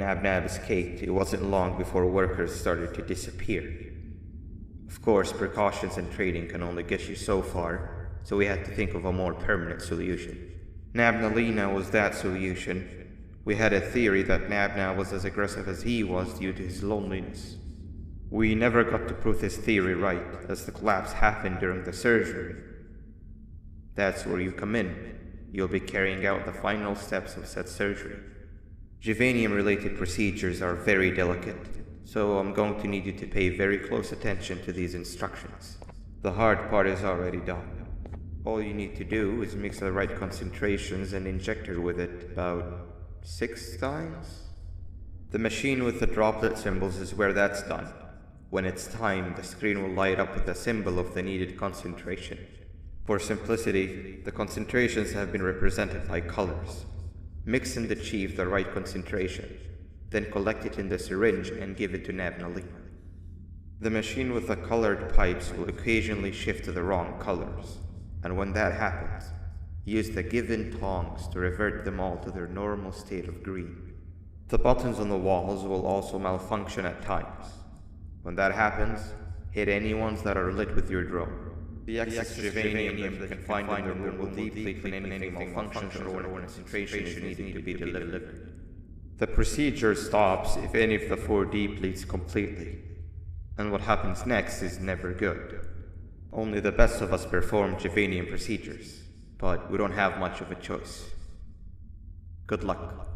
Nab escaped, it wasn't long before workers started to disappear. Of course, precautions and trading can only get you so far, so we had to think of a more permanent solution. Nabnalina was that solution. We had a theory that Nabna was as aggressive as he was due to his loneliness. We never got to prove this theory right, as the collapse happened during the surgery. That's where you come in. You'll be carrying out the final steps of said surgery. Juvanium-related procedures are very delicate, so I'm going to need you to pay very close attention to these instructions. The hard part is already done. All you need to do is mix the right concentrations and inject her with it about 6 times. The machine with the droplet symbols is where that's done. When it's timed, the screen will light up with the symbol of the needed concentration. For simplicity, the concentrations have been represented by colors. Mix and achieve the right concentration, then collect it in the syringe and give it to Nabnalina. The machine with the colored pipes will occasionally shift to the wrong colors, and when that happens, use the given tongs to revert them all to their normal state of green. The buttons on the walls will also malfunction at times. When that happens, hit any ones that are lit with your drone. The excess Juvanium you can find in the room will deplete when anything malfunctions or when concentration is needed to be delivered. The procedure stops if any of the 4 depletes completely, and what happens next is never good. Only the best of us perform Juvanium procedures, but we don't have much of a choice. Good luck.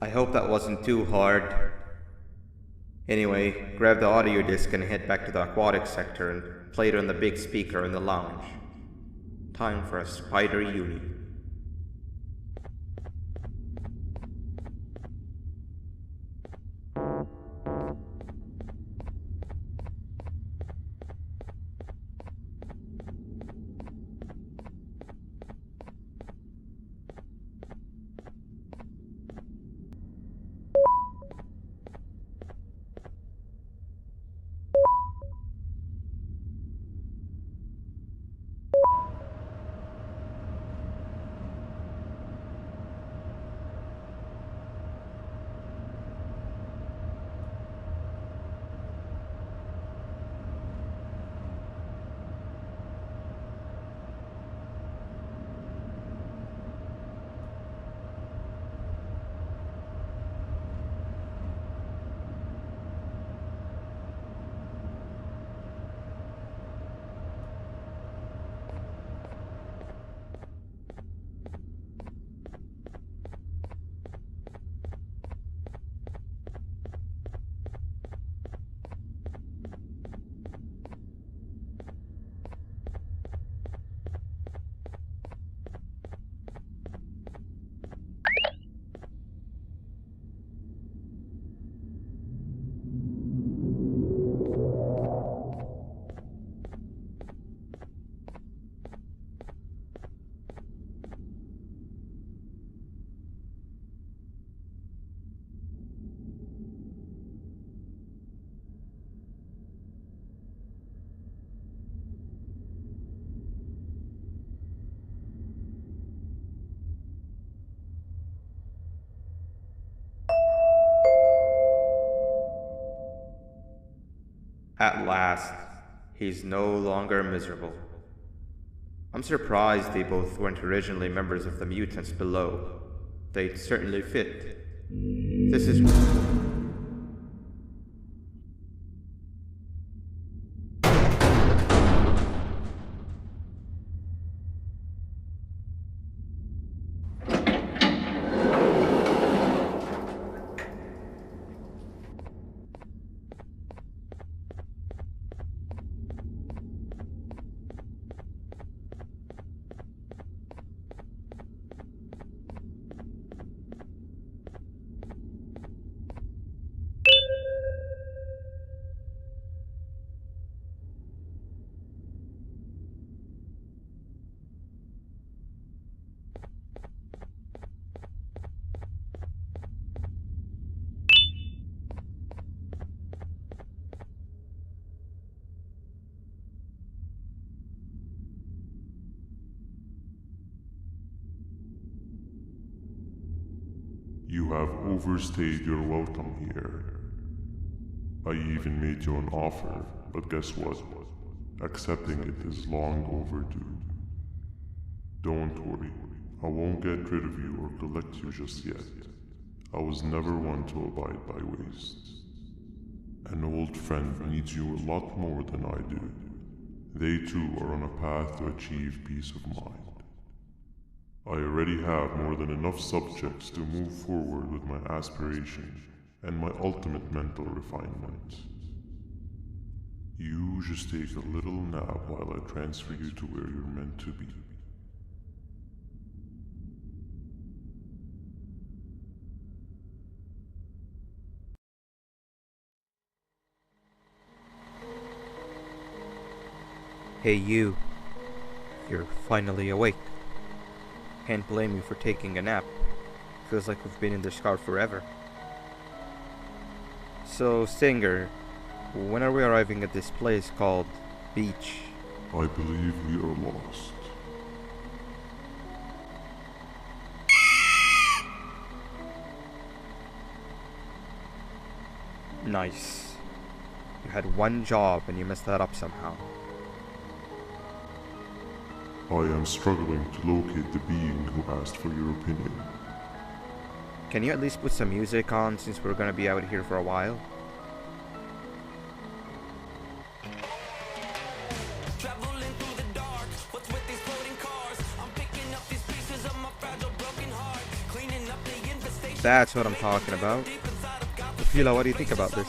I hope that wasn't too hard. Anyway, grab the audio disc and head back to the aquatic sector and play it on the big speaker in the lounge. Time for a spider uni. At last, he's no longer miserable. I'm surprised they both weren't originally members of the mutants below. They'd certainly fit. This is... You have overstayed your welcome here. I even made you an offer, but guess what? Accepting it is long overdue. Don't worry, I won't get rid of you or collect you just yet. I was never one to abide by waste. An old friend needs you a lot more than I do. They too are on a path to achieve peace of mind. I already have more than enough subjects to move forward with my aspiration and my ultimate mental refinement. You just take a little nap while I transfer you to where you're meant to be. Hey you. You're finally awake. Can't blame you for taking a nap. Feels like we've been in this car forever. So, Stinger, when are we arriving at this place called Beach? I believe we are lost. Nice. You had one job and you messed that up somehow. I am struggling to locate the being who asked for your opinion. Can you at least put some music on since we're gonna be out here for a while? Traveling through the dark, what's with these floating cars? I'm picking up these pieces of my fragile broken heart, cleaning up the infestation. That's what I'm talking about. Fila, what do you think about this?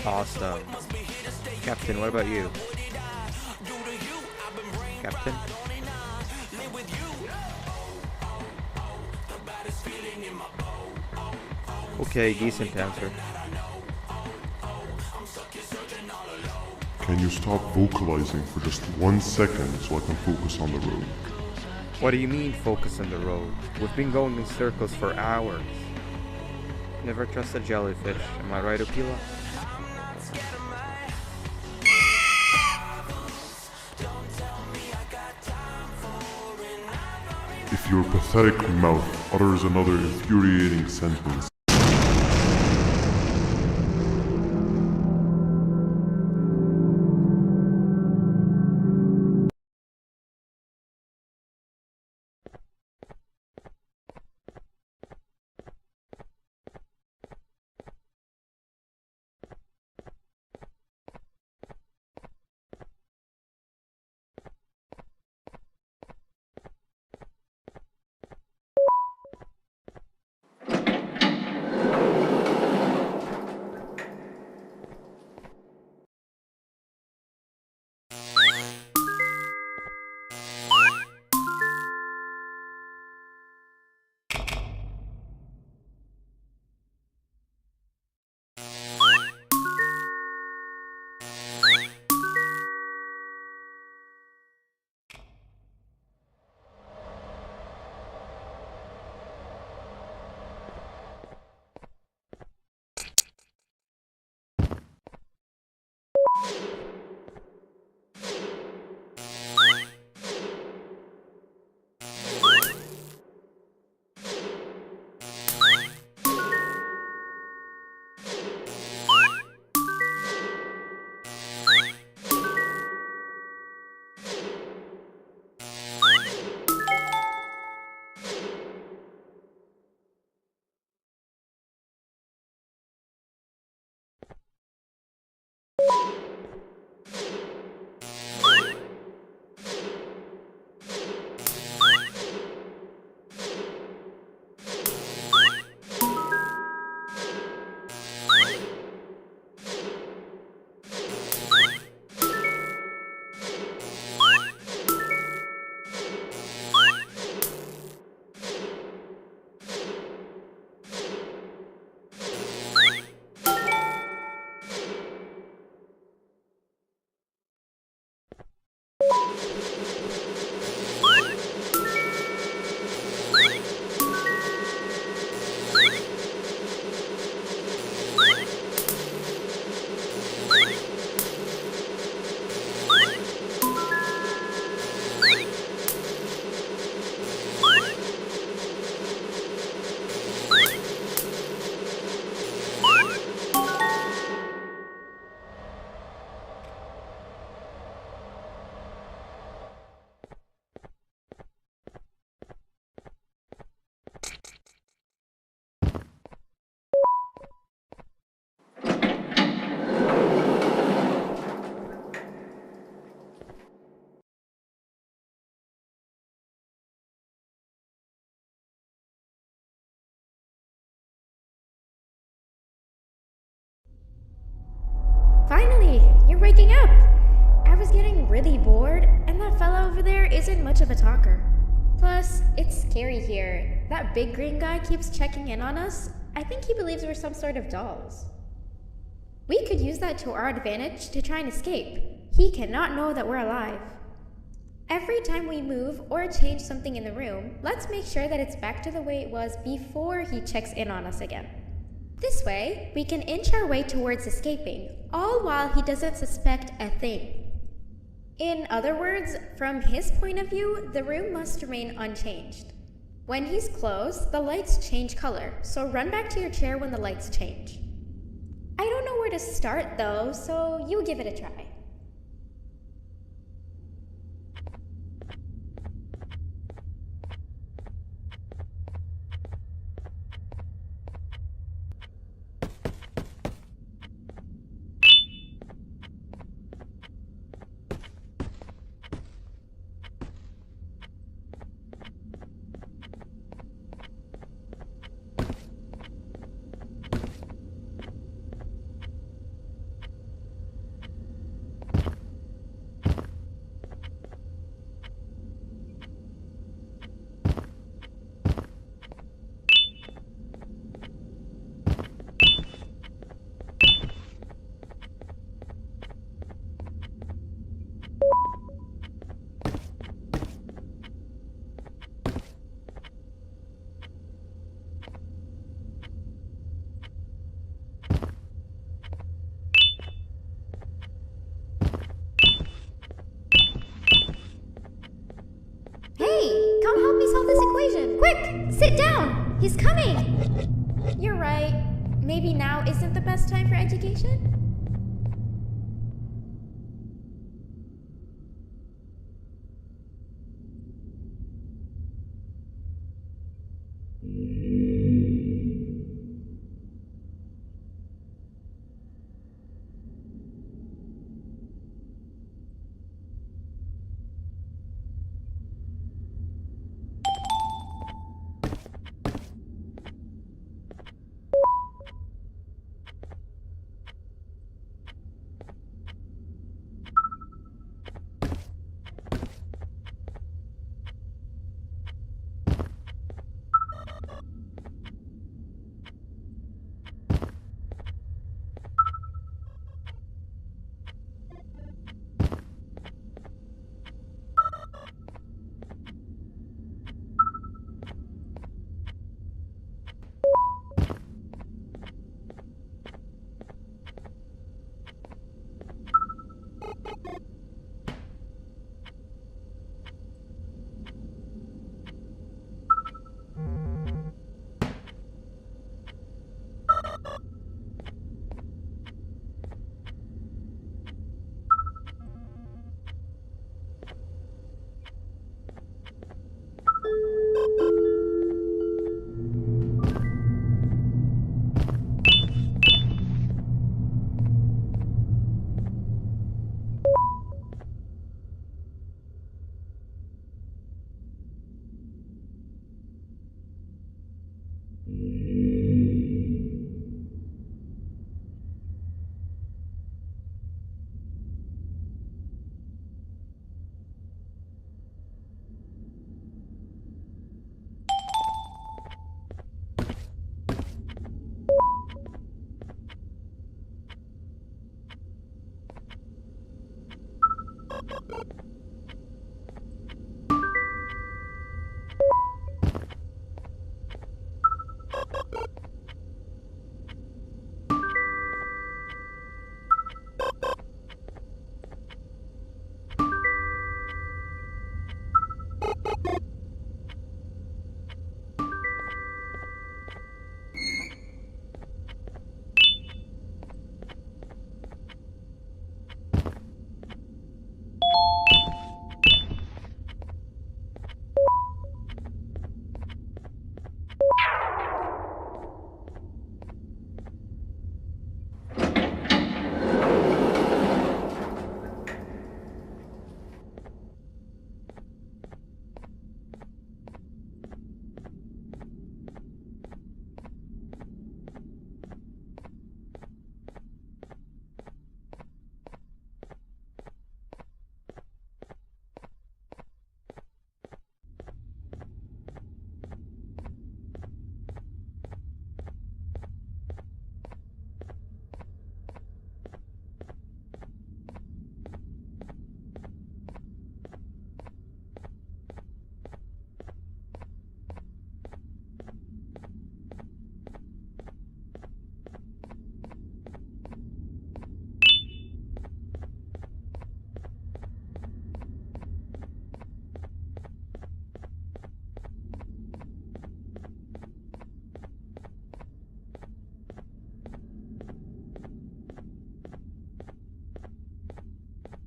Awesome. Captain, what about you? Captain? Okay, decent answer. Can you stop vocalizing for just 1 second so I can focus on the road? What do you mean focus on the road? We've been going in circles for hours. Never trust a jellyfish, am I right, Opila? If your pathetic mouth utters another infuriating sentence, Finally, you're waking up! I was getting really bored, and that fella over there isn't much of a talker. Plus, it's scary here. That big green guy keeps checking in on us. I think he believes we're some sort of dolls. We could use that to our advantage to try and escape. He cannot know that we're alive. Every time we move or change something in the room, let's make sure that it's back to the way it was before he checks in on us again. This way, we can inch our way towards escaping, all while he doesn't suspect a thing. In other words, from his point of view, the room must remain unchanged. When he's close, the lights change color, so run back to your chair when the lights change. I don't know where to start though, so you give it a try. come help me solve this equation. Quick, sit down. He's coming. You're right. Maybe now isn't the best time for education?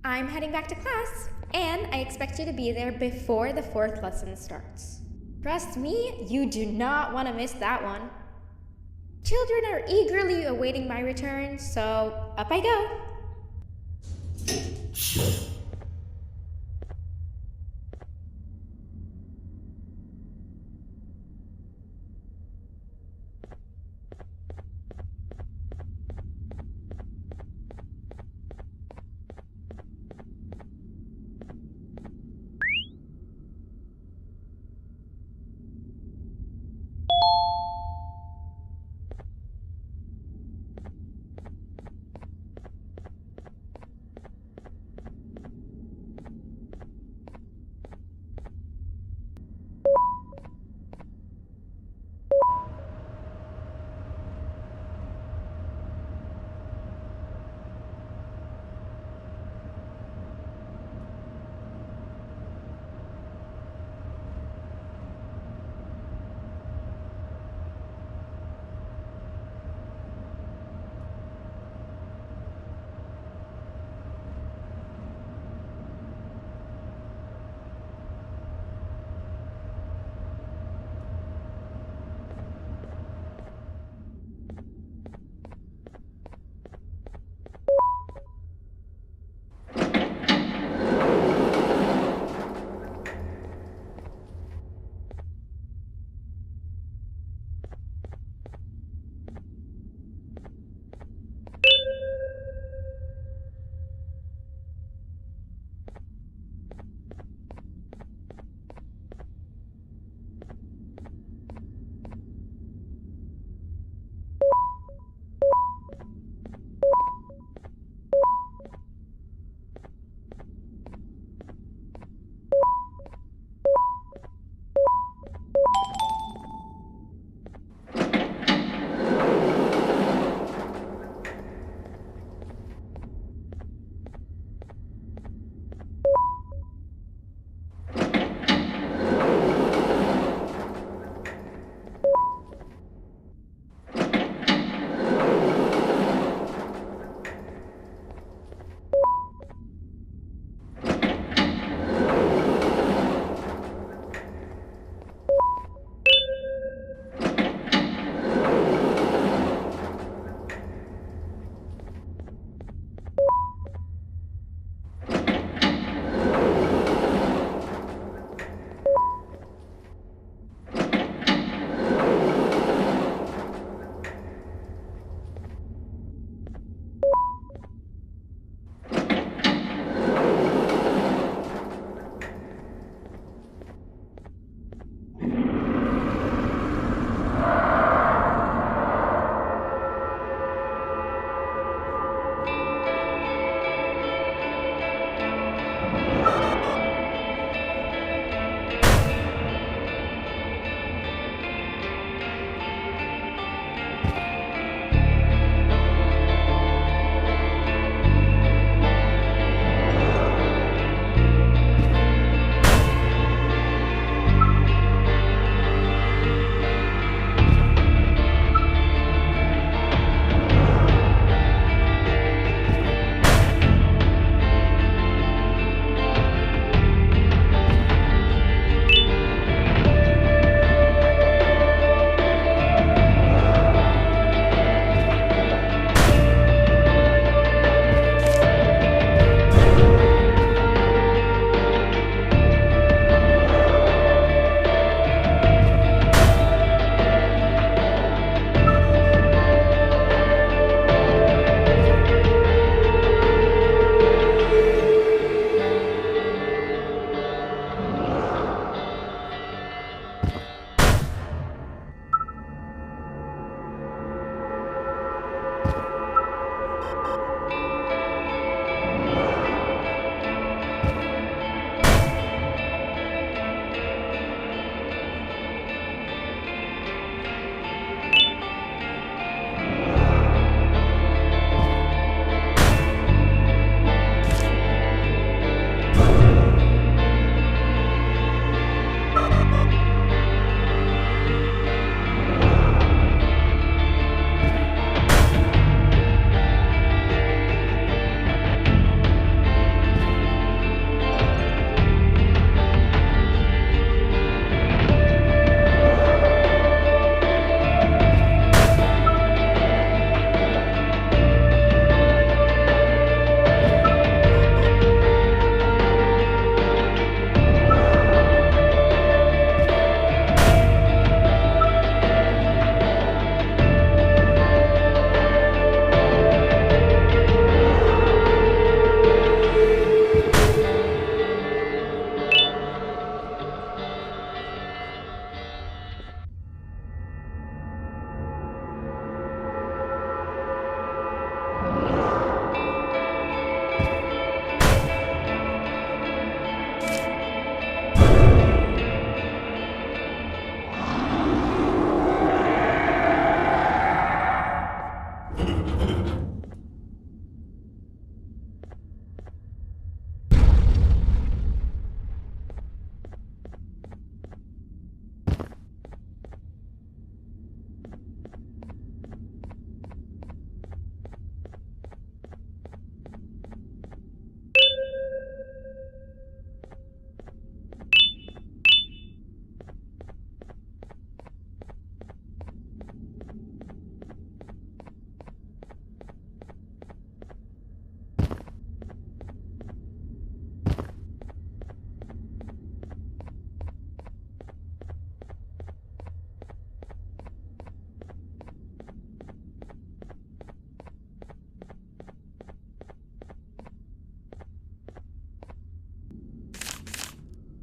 I'm heading back to class, and I expect you to be there before the 4th lesson starts. Trust me, you do not want to miss that one. Children are eagerly awaiting my return, so up I go.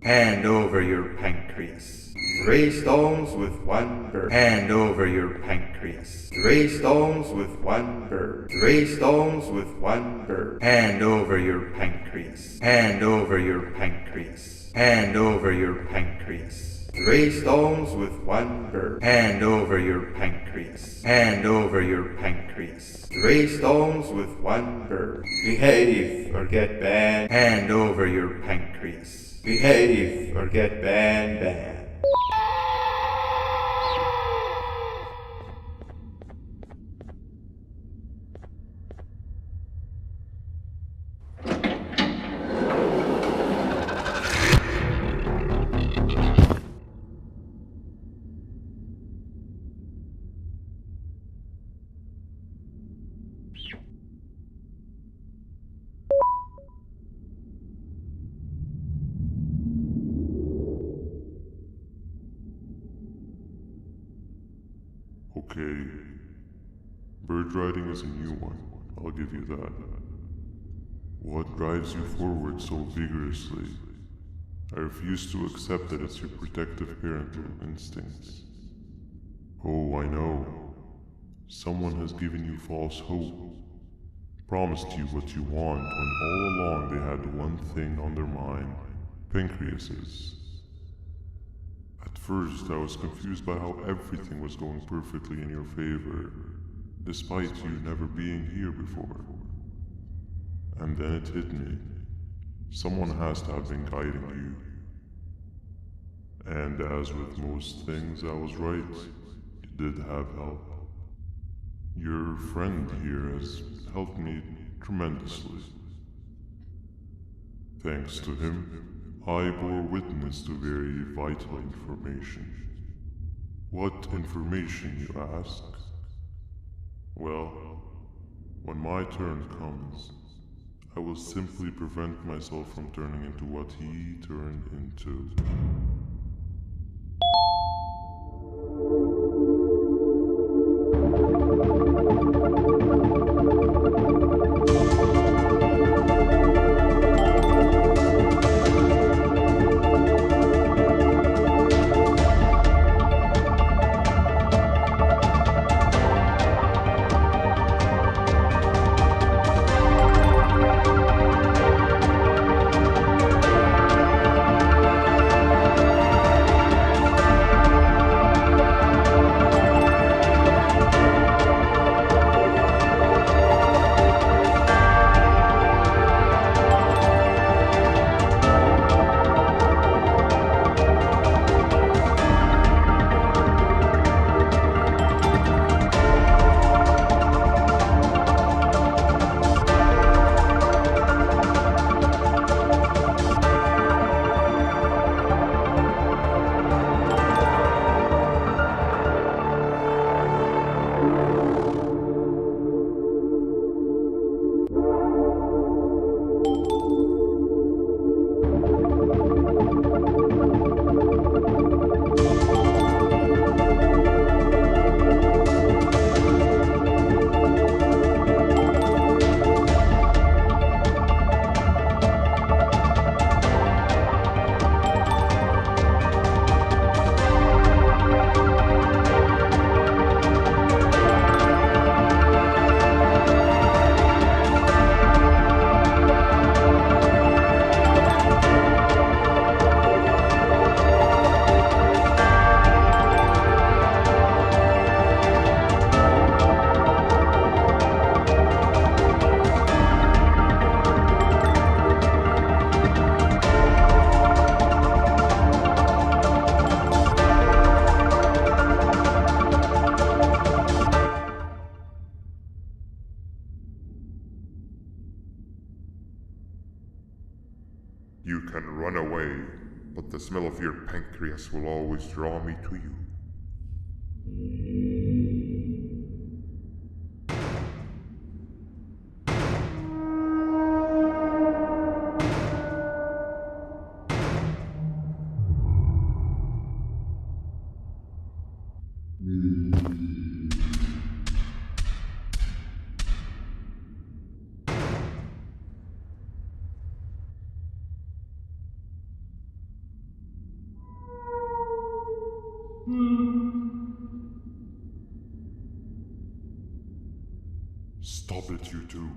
Hand over your pancreas. 3 stones with 1 bird. Hand over your pancreas. 3 stones with 1 bird. 3 stones with 1 bird. Hand over your pancreas. Hand over your pancreas. Hand over your pancreas. 3 stones with 1 bird. Hand over your pancreas. Hand over your pancreas. 3 stones with 1 bird. Behave or get banned. Hand over your pancreas. Behave or get banned. Okay. Bird riding is a new one, I'll give you that. What drives you forward so vigorously? I refuse to accept that it's your protective parental instincts. Oh, I know. Someone has given you false hope. Promised you what you want when all along they had one thing on their mind. Pancreases. At first, I was confused by how everything was going perfectly in your favor, despite you never being here before. And then it hit me. Someone has to have been guiding you. And as with most things, I was right. You did have help. Your friend here has helped me tremendously. Thanks to him, I bore witness to very vital information. What information, you ask? Well, when my turn comes, I will simply prevent myself from turning into what he turned into. You can run away, but the smell of your pancreas will always draw me to you. Stop it, you two.